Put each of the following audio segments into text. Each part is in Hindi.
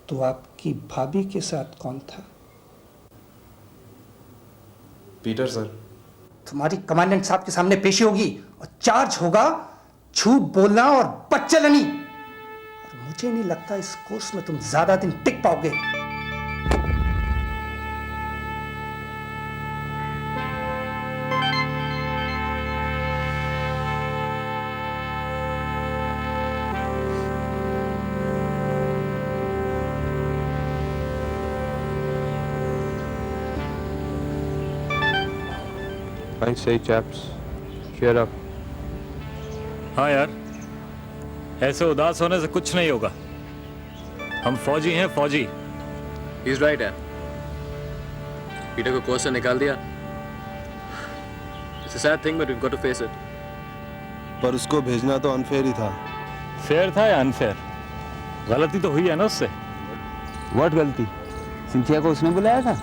तो आपकी भाभी के साथ कौन था? Peter sir. तुम्हारी कमांडेंट साहब के सामने पेशी होगी और चार्ज होगा झूठ बोलना और बदचलनी। और मुझे नहीं लगता इस कोर्स में तुम ज्यादा दिन टिक पाओगे। I say, chaps, cheer up. हाँ यार, ऐसे उदास होने से कुछ नहीं होगा। हम फौजी हैं, फौजी। He's right यार। पीटर को कोर्स से निकाल दिया। It's a sad thing, but we've got to face it. पर उसको भेजना तो अनफेयर ही था। फेयर था या अनफेयर? गलती तो हुई है ना उससे। व्हाट गलती? सिंथिया को उसने बुलाया था।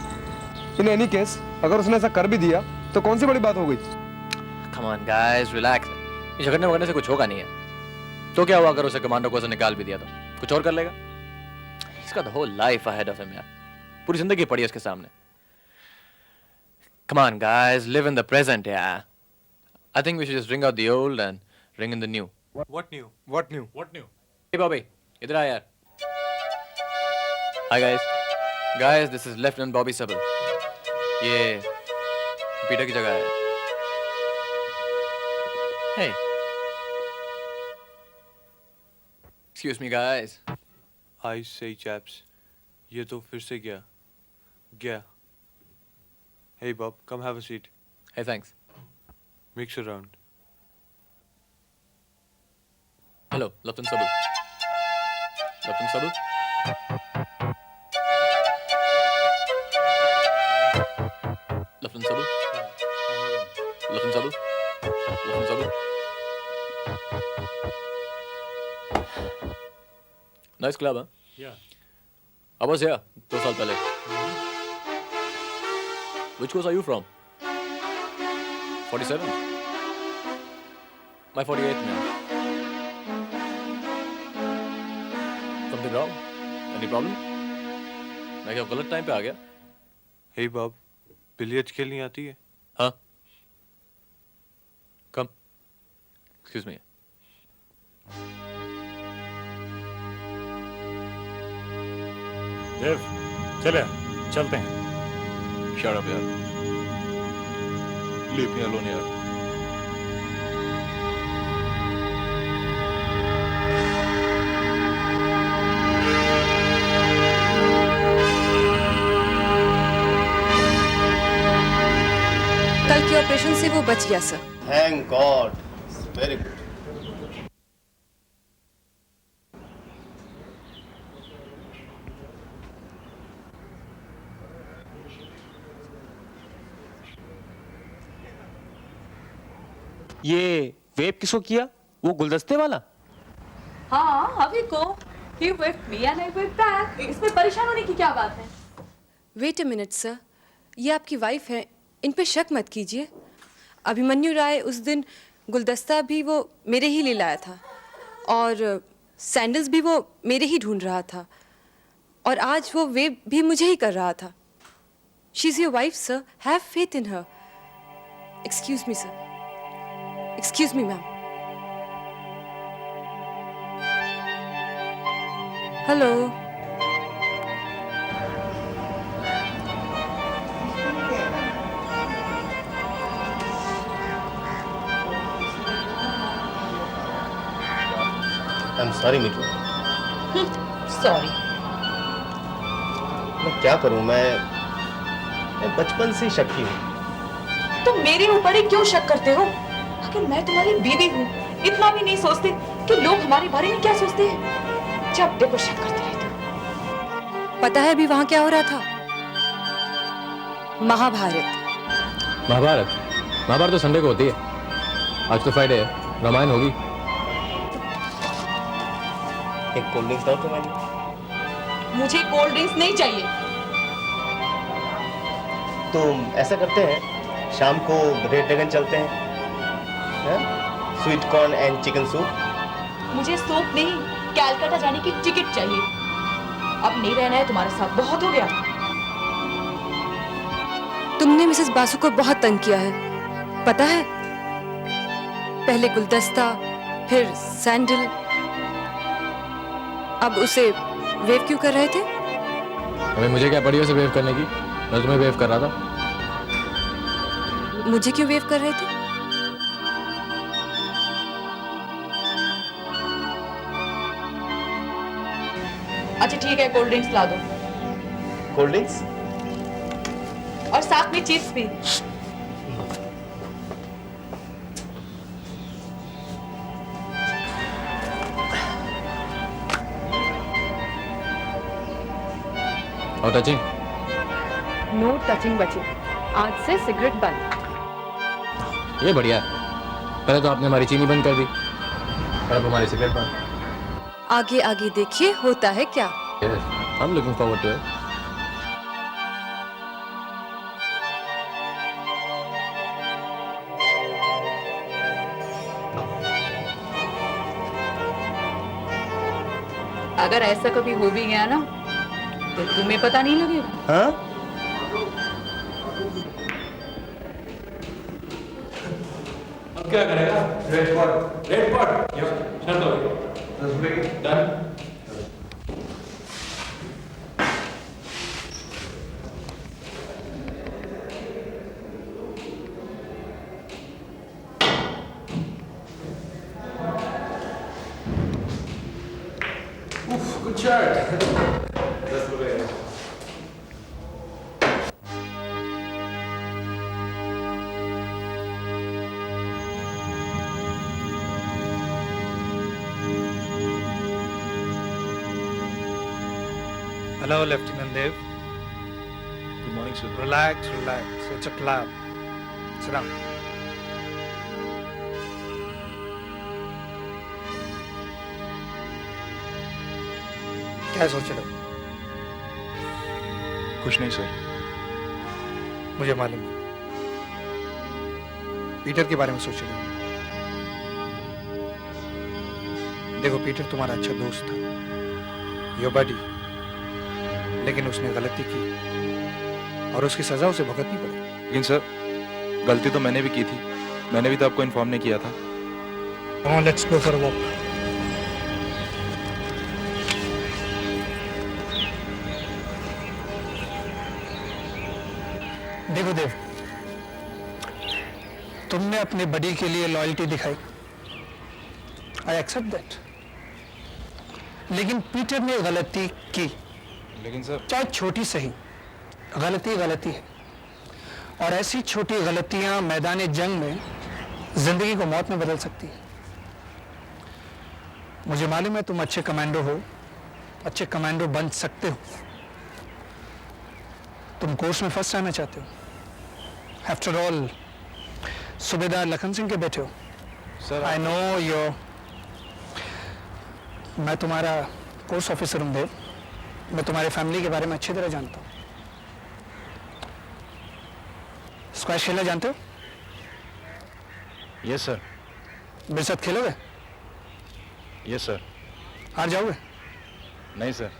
इन एनी केस अगर उसने ऐसा कर भी दिया तो कौन सी बड़ी बात हो गई? Come on guys, relax. ये झगड़ने वगड़ने से कुछ होगा नहीं है। तो क्या हुआ अगर उसे कमांडो कोर्स से निकाल भी दिया तो? कुछ और कर लेगा? He's got the whole life ahead of him यार। पूरी जिंदगी पड़ी है उसके सामने। Come on guys, live in the present यार। I think we should just ring out the old and ring in the new. What new? What new? What new? Hey Bobby, इधर आ यार। Hi guys. Guys, this is Lieutenant Bobby Subble. ये पीटर की जगह है। Hey. Excuse me guys. I say, chaps, ये तो फिर से गया। Hey Bob, come have a seat. Hey, thanks. Mix around. Hello, Lieutenant Subble. Lieutenant Subble? Lieutenant Subble? Lieutenant Subble? Lieutenant Subble? Nice club, huh? Yeah. I was here 2 साल पहले. Which course are you from? 47? My 48th man. Something wrong? Any problem? मैं क्या गलत टाइम पे आ गया? Hey Bob, बिलियर्ड्स खेलनी आती है? हाँ? Come. Excuse me. देव, चले, चलते हैं। Shut up यार. Leave me alone यार. कल के ऑपरेशन से वो बच गया sir. Thank God. Very good. ये वेब किसको किया? वो गुलदस्ते वाला? हाँ, अभी को he whipped me and I whipped back. इसमें परेशान होने की क्या बात है? वेट अ मिनट सर, ये आपकी वाइफ है, इन पे शक मत कीजिए। अभिमन्यु राय उस दिन गुलदस्ता भी वो मेरे ही लिए लाया था और सैंडल्स भी वो मेरे ही ढूंढ रहा था और आज वो वेब भी मुझे ही कर रहा था। She is your wife sir, have faith in her. Excuse me sir, excuse me ma'am. Hello, I'm sorry Mithu. Sorry. मैं क्या करूं, मैं बचपन से शक्की हूँ। तुम मेरे ऊपर ही क्यों शक करते हो? आखिर मैं तुम्हारी बीवी हूँ। इतना भी नहीं सोचते कि लोग हमारे बारे में क्या सोचते हैं? जब देखो शक करते रहते हो। पता है अभी वहां क्या हो रहा था? महाभारत। महाभारत तो संडे को होती है। आज तो फ्राइडे है, रामायण होगी। एक कोल्ड ड्रिंक्स दो तुम्हारी। मुझे कोल्ड ड्रिंक्स नहीं चाहिए। तो ऐसा करते हैं, शाम को रेड ड्रैगन चलते हैं, sweet corn and chicken soup. मुझे सूप नहीं, कैलकाटा जाने की टिकट चाहिए। अब नहीं रहना है तुम्हारे साथ, बहुत हो गया। तुमने मिसेस बासु को बहुत तंग किया है, पता है? पहले गुलदस्ता, फिर सैंडल, अब उसे वेव क्यों कर रहे थे? अबे मुझे क्या पड़ी उसे वेव करने की? मैं तुम्हें वेव कर रहा था। मुझे क्यों वेव कर रहे थे? अच्छा ठीक है, कोल्ड ड्रिंक्स ला दो कोल्ड ड्रिंक्स? और साथ में चिप्स भी। और टचिंग? नो टचिंग बचे, आज से सिगरेट बंद। ये बढ़िया है। पहले तो आपने हमारी चीनी बंद कर दी और अब हमारी सिगरेट बंद। आगे आगे देखिए होता है क्या। I'm looking forward to it. अगर ऐसा कभी हो भी गया ना तो तुम्हें पता नहीं लगेगा। हाँ? अब क्या करेगा? रेड पॉट चल दो 10 रुपए की डन। Good shot. 10 रुपए। Hello, Lieutenant Dev. Good morning, sir. Relax. It's a club. Sit down. क्या सोच रहे हो? कुछ नहीं सर। मुझे मालूम है। पीटर के बारे में सोच रहे हो। देखो, पीटर तुम्हारा अच्छा दोस्त था, योर बडी, लेकिन उसने गलती की और उसकी सजा उसे भुगतनी पड़ी। लेकिन सर, गलती तो मैंने भी की थी। मैंने भी तो आपको इन्फॉर्म नहीं किया था। Come on, let's go for a walk. देखो देव, तुमने अपने बडी के लिए लॉयल्टी दिखाई, आई एक्सेप्ट दैट, लेकिन पीटर ने गलती की। लेकिन सर, चाहे छोटी सही, गलती गलती है, और ऐसी छोटी गलतियां मैदान जंग में जिंदगी को मौत में बदल सकती है। मुझे मालूम है तुम अच्छे कमांडो हो, अच्छे कमांडो बन सकते हो, तुम कोर्स में फर्स्ट आना चाहते हो। आफ्टर ऑल सूबेदार लखन सिंह के बेटे हो। सर आई नो योर, मैं तुम्हारा कोर्स ऑफिसर हूं देव, मैं तुम्हारे फैमिली के बारे में अच्छी तरह जानता हूं। स्क्वैश खेलना जानते हो? Yes sir. मेरे साथ खेलोगे? Yes sir. हार जाओगे? नहीं सर।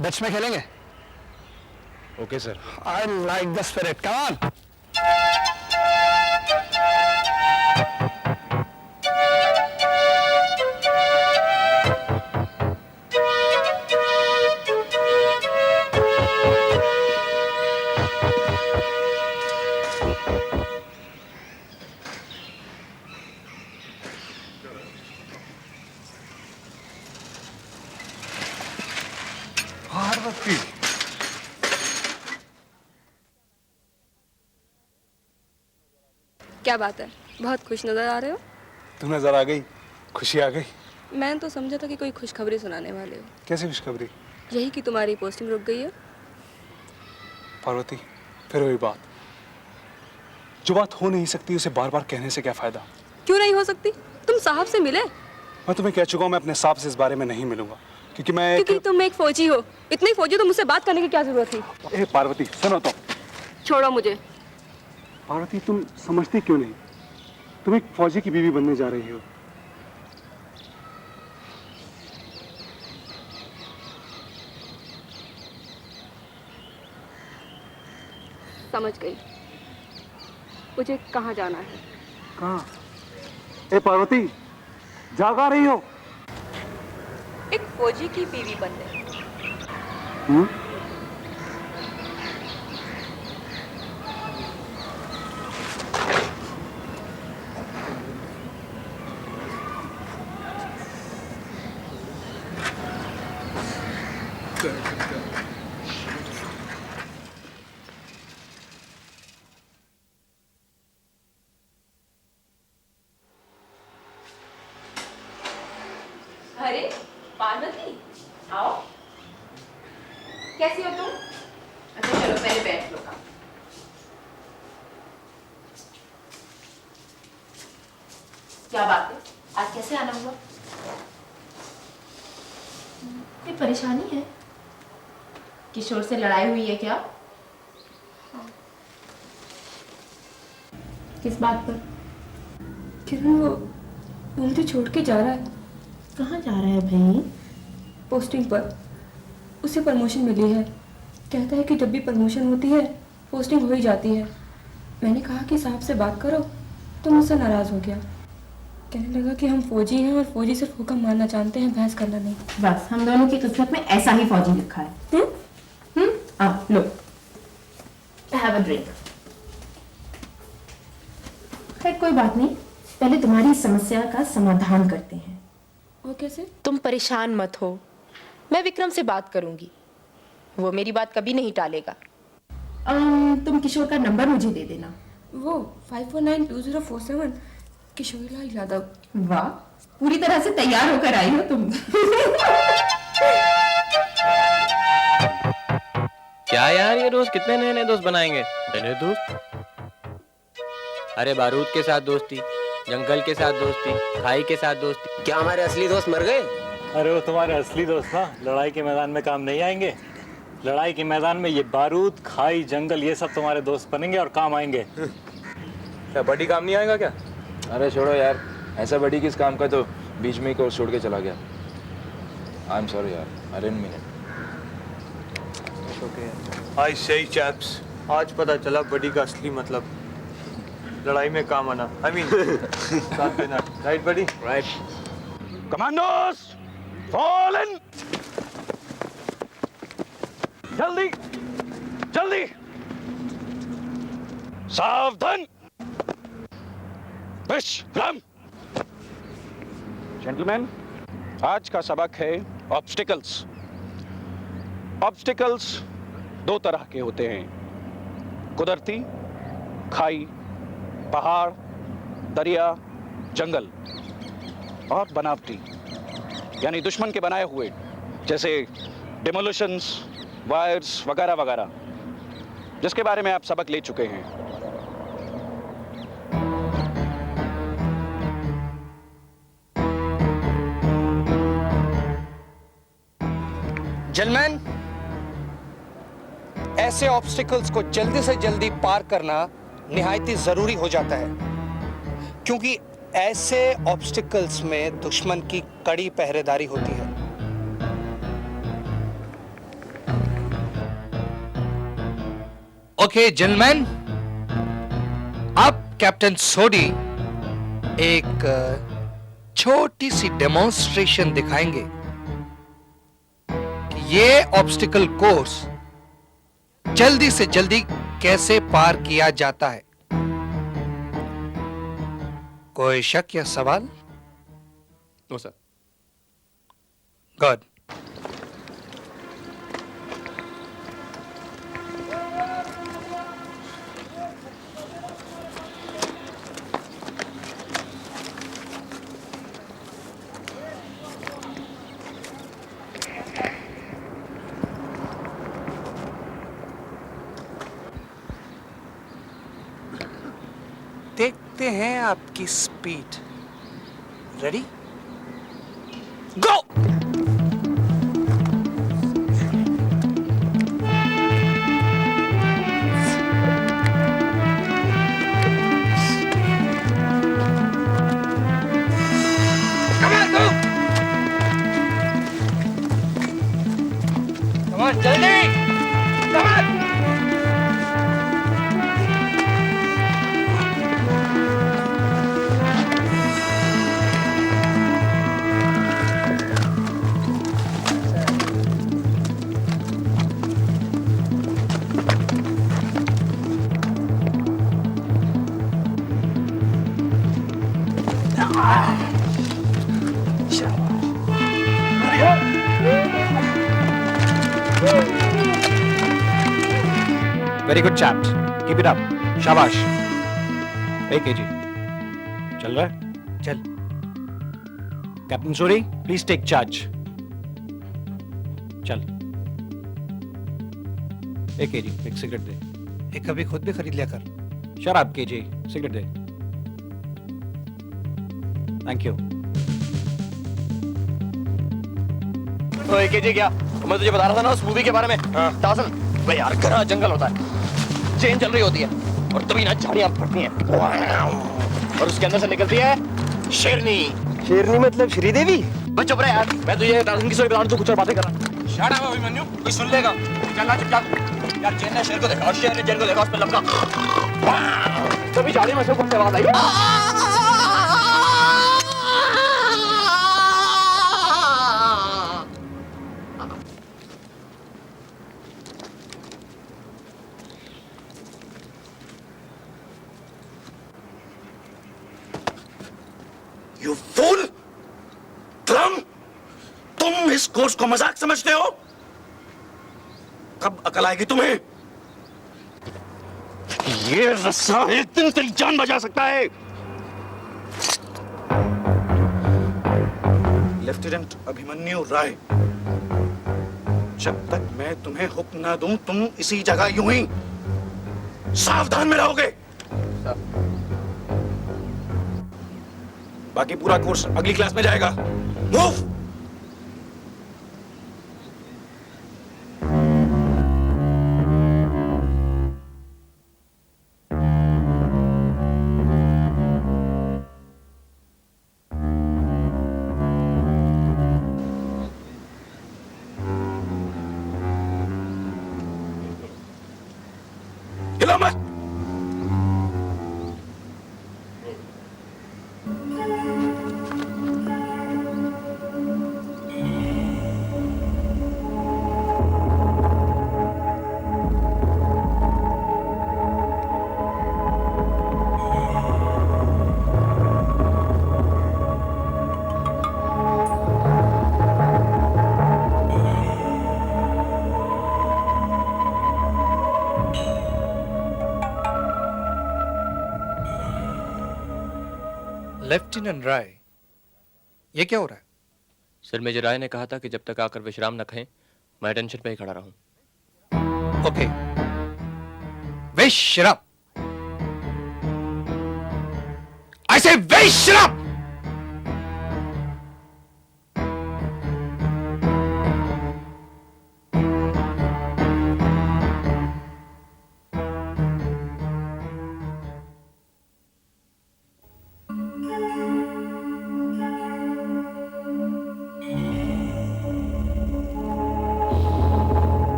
डच में खेलेंगे? Okay sir. I like the spirit, come on. क्या बात है, बहुत खुश नजर आ रहे हो। तुम नजर आ गई, खुशी आ गई। मैं तो समझा था कि कोई खुशखबरी सुनाने वाले हो। कैसी खुशखबरी? यही कि तुम्हारी पोस्टिंग रुक गई है। पार्वती, फिर वही बात। जो बात हो नहीं सकती उसे बार बार कहने से क्या फायदा? क्यों नहीं हो सकती? तुम साहब से मिले। मैं तुम्हें कह चुका हूँ, मैं अपने साहब से इस बारे में नहीं मिलूंगा, क्योंकि तुम एक फौजी हो। इतने फौजी तो मुझसे बात करने की क्या जरूरत थी? ए पार्वती सुनो तो। छोड़ो मुझे। पार्वती तुम समझती क्यों नहीं? तुम एक फौजी की बीवी बनने जा रही हो। समझ गई। मुझे कहाँ जाना है? कहाँ? ए पार्वती, जागा रही हो? एक फौजी की बीवी बनने। हम्म? अरे पार्वती, आओ। कैसी हो तुम? अच्छा चलो पहले बैठ लो। क्या बात है, आज कैसे आना हुआ? कोई परेशानी है? किशोर से लड़ाई हुई है क्या? किस बात पर? किरण वो मुझे छोड़ के जा रहा है। कहाँ जा रहा है भाई? पोस्टिंग पर। उसे प्रमोशन मिली है। कहता है कि जब भी प्रमोशन होती है पोस्टिंग हो ही जाती है। मैंने कहा कि साहब से बात करो तो मुझसे नाराज़ हो गया। कहने लगा कि हम फौजी हैं और फौजी सिर्फ हुक्म मानना जानते हैं, बहस करना नहीं। बस हम दोनों की किस्मत में ऐसा ही फौजी लिखा है। लो, हैव अ ड्रिंक। खैर कोई बात नहीं, पहले तुम्हारी समस्या का समाधान करते हैं। और कैसे? तुम परेशान मत हो, मैं विक्रम से बात करूंगी, वो मेरी बात कभी नहीं टालेगा। तुम किशोर का नंबर मुझे दे देना। वो 54920447 किशोरीलाल यादव। वाह, पूरी तरह से तैयार होकर आई हो तुम। क्या यार, ये रोज कितने नए नए दोस्त बनाएंगे? नए दोस्त? अरे बारूद के साथ दोस्ती, जंगल के साथ दोस्ती, खाई के साथ दोस्ती। क्या हमारे असली दोस्त मर गए? अरे वो तुम्हारे असली दोस्त ना लड़ाई के मैदान में काम नहीं आएंगे। लड़ाई के मैदान में ये बारूद, खाई, जंगल ये सब तुम्हारे दोस्त बनेंगे और काम आएंगे। क्या बड़ी काम नहीं आएगा क्या? अरे छोड़ो यार, ऐसा बड़ी किस काम का तो बीच में ही कोर्स छोड़ के चला गया। आई एम सॉरी यार, आई डिडंट मीन इट। आई सही चैप्स, आज पता चला बड़ी का असली मतलब लड़ाई में काम आना। आई मीन साथ देना। राइट बड़ी? राइट। Commandos, fall in. जल्दी जल्दी, सावधान, विश्राम। जेंटलमैन, आज का सबक है ऑब्स्टिकल्स। ऑब्स्टिकल्स दो तरह के होते हैं, कुदरती, खाई, पहाड़, दरिया, जंगल, और बनावटी यानी दुश्मन के बनाए हुए, जैसे डिमोलिशंस, वायर्स वगैरह वगैरह, जिसके बारे में आप सबक ले चुके हैं। जेंटलमैन, ऐसे ऑब्स्टिकल्स को जल्दी से जल्दी पार करना निहायती जरूरी हो जाता है, क्योंकि ऐसे ऑब्स्टिकल्स में दुश्मन की कड़ी पहरेदारी होती है। ओके जेंटलमैन, अब कैप्टन सोडी एक छोटी सी डेमोन्स्ट्रेशन दिखाएंगे कि ये ऑब्स्टिकल कोर्स जल्दी से जल्दी कैसे पार किया जाता है। कोई शक या सवाल? No sir. गुड। देखते हैं आपकी स्पीड। Ready, go. जल्दी, very good chaps, keep it up, शाबाश। एक केजी चल रहा है, चल। Captain Suri, please take charge. चल। एक केजी, एक सिगरेट दे। एक कभी खुद भी खरीद लिया कर। शराब KG, cigarette they. Thank you. तो एक जी क्या मैं तुझे बता रहा था ना उस मूवी के बारे में। तासन भाई यार घना जंगल होता है, चेन चल रही होती है और तभी ना झाड़ियां फटती हैं और उसके अंदर से निकलती है शेरनी। शेरनी मतलब श्रीदेवी? बस चुप रहे यार, मैं तुझे तासन की स्टोरी बता रहा हूं, तू कुछ और बातें कर रहा। शट अप अभिमन्यु, कोई सुन लेगा। चलना चुपचाप। यार चेन ने शेर को देखा और शेर ने चेन को देखा, उस पे लपका, तभी झाड़ी में से कुछ आवाज आई। You fool! क्लम! तुम इस कोर्स को मजाक समझते हो? कब अकल आएगी तुम्हें? ये रस्सा एक दिन तेरी जान बचा सकता है। लेफ्टिनेंट अभिमन्यु राय, जब तक मैं तुम्हें हुक्म ना दूं, तुम इसी जगह यूं ही सावधान में रहोगे। बाकी पूरा कोर्स अगली क्लास में जाएगा। मूव! हिलो मत। लेफ्टिनेंट राय, ये क्या हो रहा है? सर मेजर राय ने कहा था कि जब तक आकर विश्राम न खाएं मैं अटेंशन पे ही खड़ा रहूं। ओके, विश्राम। आई से विश्राम।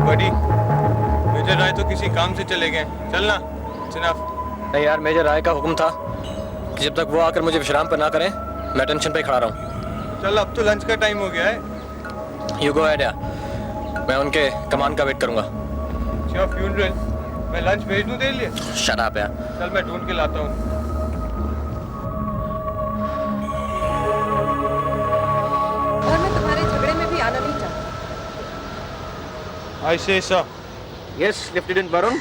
बड़ी मेजर राय तो किसी काम से चले गए, चलना। इनफ। नहीं यार, मेजर राय का हुक्म था कि जब तक वो आकर मुझे विश्राम पर ना करें मैं टेंशन पे ही खड़ा रहूं। चल अब तो लंच का टाइम हो गया है। यू गो अहेड यार, मैं उनके कमांड का वेट करूंगा। अच्छा फ्यूनरल, मैं लंच भेज दूं तेरे लिए? शट अप यार। चल मैं ढूंढ के लाता हूँ। और मैं तुम्हारे झगड़े में भी आना नहीं चाहता। I say sir. Yes lieutenant Varun.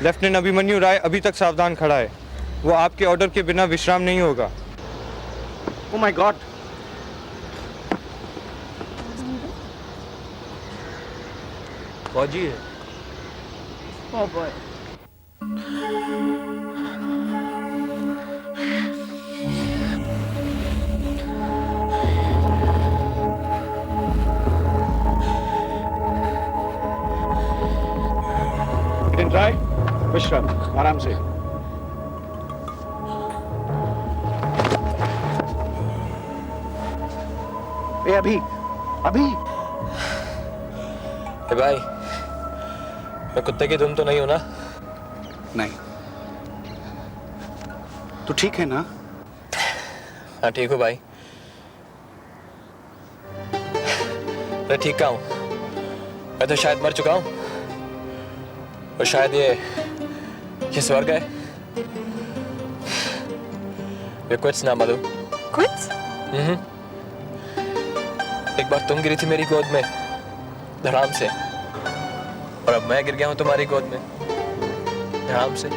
Lieutenant Abhimanyu Rai अभी तक सावधान खड़ा है। वो आपके ऑर्डर के बिना विश्राम नहीं होगा। Oh my God. फौजी है। Oh boy. राय, विश्राम, आराम से। अभी अभी भाई, मैं कुत्ते की धुन तो नहीं हूं ना? नहीं। तू ठीक है ना? हाँ ठीक हूँ भाई। मैं ठीक का हूँ। मैं तो शायद मर चुका हूँ और शायद ये ये स्वर्ग है? ये क्विट्स ना मधु। क्विट्स? एक बार तुम गिरी थी मेरी गोद में धड़ाम से, और अब मैं गिर गया हूं तुम्हारी गोद में धड़ाम से।